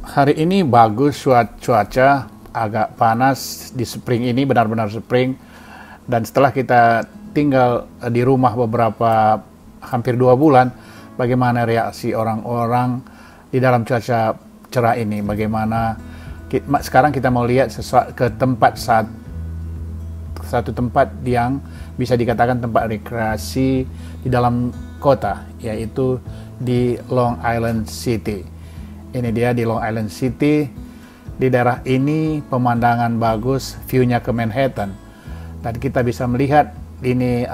Hari ini bagus cuaca, agak panas di spring ini, benar-benar spring. Dan setelah kita tinggal di rumah beberapa hampir 2 bulan, bagaimana reaksi orang-orang di dalam cuaca cerah ini? Bagaimana sekarang kita mau lihat ke satu tempat yang bisa dikatakan tempat rekreasi di dalam kota, yaitu di Long Island City. Ini dia di Long Island City. Di daerah ini pemandangan bagus, view-nya ke Manhattan. Dan kita bisa melihat ini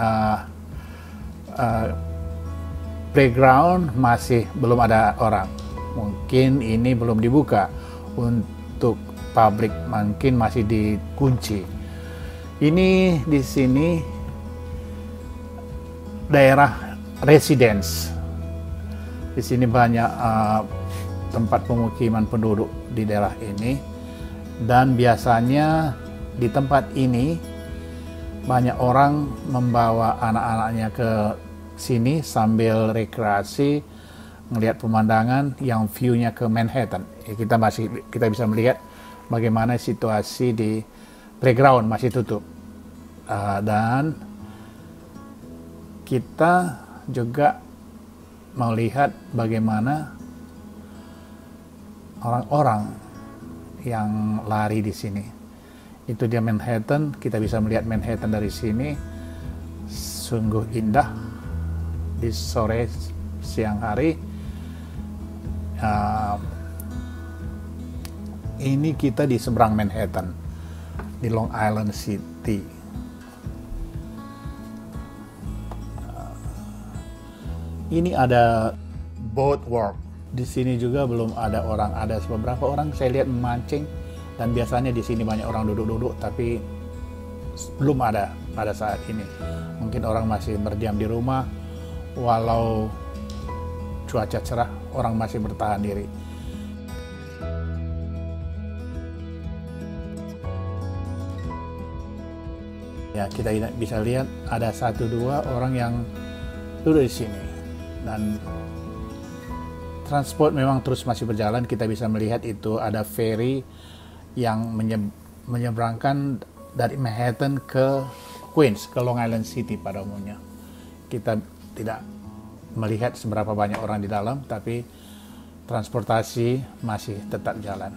playground masih belum ada orang. Mungkin ini belum dibuka untuk publik, mungkin masih dikunci. Ini di sini daerah residence. Di sini banyak tempat pemukiman penduduk di daerah ini, dan biasanya di tempat ini banyak orang membawa anak-anaknya ke sini sambil rekreasi, melihat pemandangan yang view-nya ke Manhattan. Kita bisa melihat bagaimana situasi di playground masih tutup, dan kita juga melihat bagaimana orang-orang yang lari di sini. Itu dia Manhattan. Kita bisa melihat Manhattan dari sini. Sungguh indah di sore siang hari. Ini kita di seberang Manhattan, di Long Island City. Ini ada boardwalk. Di sini juga belum ada orang. Ada beberapa orang saya lihat memancing, dan biasanya di sini banyak orang duduk-duduk, tapi belum ada pada saat ini. Mungkin orang masih berdiam di rumah, walau cuaca cerah, orang masih bertahan diri. Ya, kita bisa lihat ada 1-2 orang yang duduk di sini, dan transport memang terus masih berjalan. Kita bisa melihat itu ada ferry yang menyeberangkan dari Manhattan ke Queens, ke Long Island City pada umumnya. Kita tidak melihat seberapa banyak orang di dalam, tapi transportasi masih tetap jalan.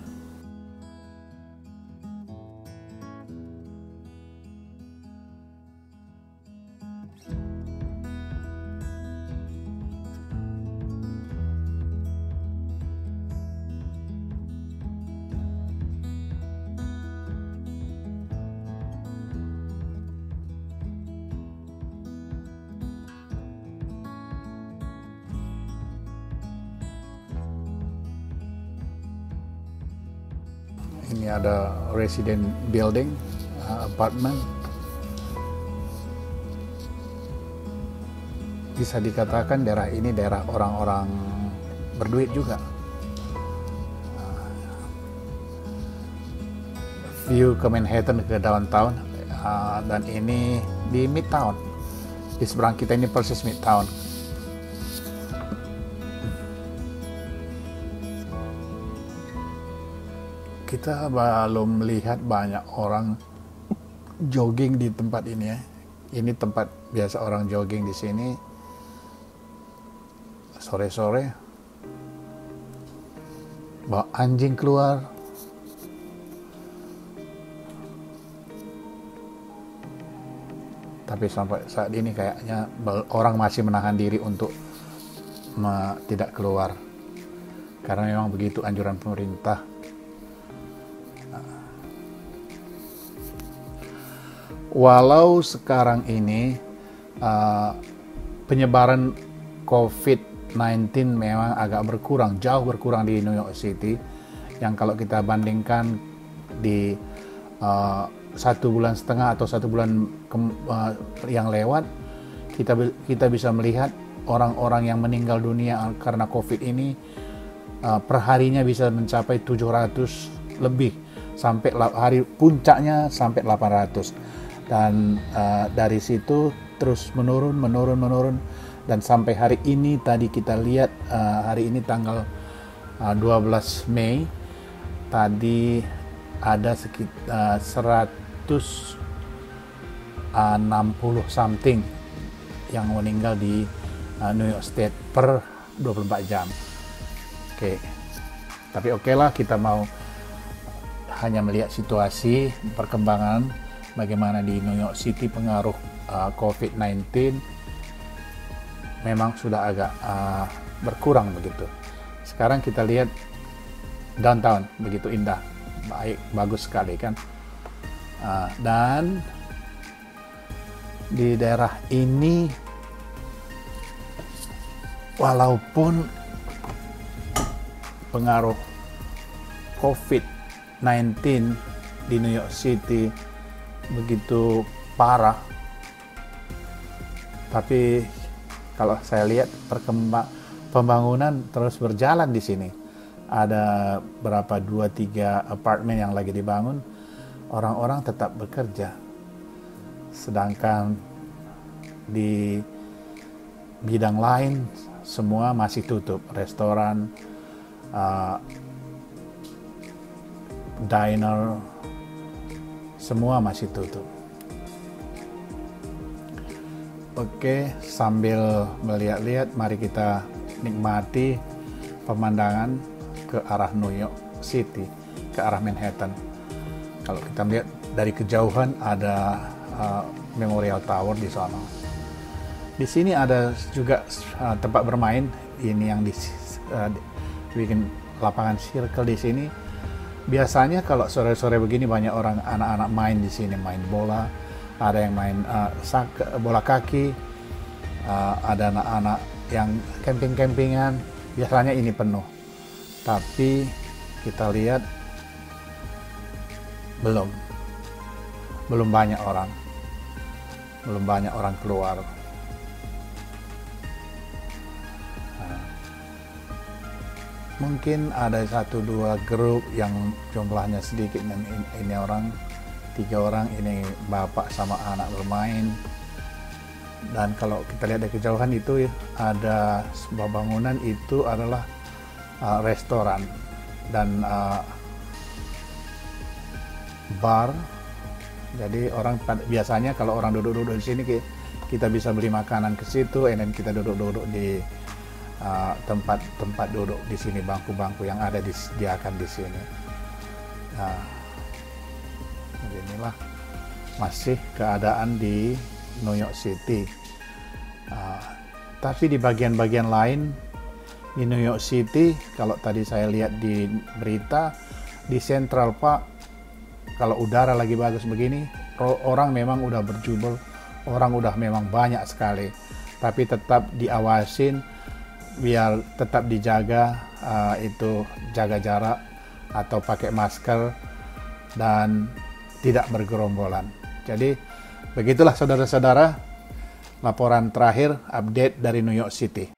Ini ada resident building, apartment. Bisa dikatakan daerah ini daerah orang-orang berduit juga. View ke Manhattan, ke downtown, dan ini di Midtown. Di seberang kita ini persis Midtown. Kita belum melihat banyak orang jogging di tempat ini ya. Ini tempat biasa orang jogging di sini. Sore-sore bawa anjing keluar. Tapi sampai saat ini kayaknya orang masih menahan diri untuk tidak keluar, karena memang begitu anjuran pemerintah. Walau sekarang ini penyebaran COVID-19 memang agak berkurang, jauh berkurang di New York City, yang kalau kita bandingkan di 1,5 bulan atau 1 bulan yang lewat, kita bisa melihat orang-orang yang meninggal dunia karena COVID ini perharinya bisa mencapai 700 lebih, sampai hari puncaknya sampai 800. Dan dari situ terus menurun, dan sampai hari ini tadi kita lihat hari ini tanggal 12 Mei tadi ada sekitar 160 something yang meninggal di New York State per 24 jam. Oke. Tapi oke lah, kita mau hanya melihat situasi perkembangan bagaimana di New York City pengaruh COVID-19 memang sudah agak berkurang begitu. Sekarang kita lihat downtown, begitu indah, bagus sekali kan. Dan di daerah ini walaupun pengaruh COVID-19 di New York City begitu parah, tapi kalau saya lihat pembangunan terus berjalan di sini. Ada berapa 2-3 apartemen yang lagi dibangun, orang-orang tetap bekerja. Sedangkan di bidang lain semua masih tutup, restoran, diner, semua masih tutup. Oke, sambil melihat-lihat, mari kita nikmati pemandangan ke arah New York City, ke arah Manhattan. Kalau kita lihat dari kejauhan ada Memorial Tower di sana. Di sini ada juga tempat bermain, ini yang bikin lapangan circle di sini. Biasanya kalau sore-sore begini banyak orang, anak-anak main di sini, main bola, ada yang main bola kaki, ada anak-anak yang camping-campingan. Biasanya ini penuh, tapi kita lihat belum banyak orang keluar. Mungkin ada 1-2 grup yang jumlahnya sedikit, dan ini orang 3 orang, ini bapak sama anak bermain. Dan kalau kita lihat dari kejauhan itu ada sebuah bangunan, itu adalah restoran dan bar. Jadi orang biasanya kalau orang duduk-duduk di sini, kita bisa beli makanan ke situ, dan kita duduk-duduk di tempat duduk di sini, bangku-bangku yang ada disediakan di sini. Inilah masih keadaan di New York City. Tapi di bagian-bagian lain di New York City, kalau tadi saya lihat di berita, di Central Park, kalau udara lagi bagus begini, orang memang udah berjubel, orang udah memang banyak sekali. Tapi tetap diawasin, biar tetap dijaga, itu jaga jarak atau pakai masker dan tidak bergerombolan. Jadi begitulah saudara-saudara, laporan terakhir update dari New York City.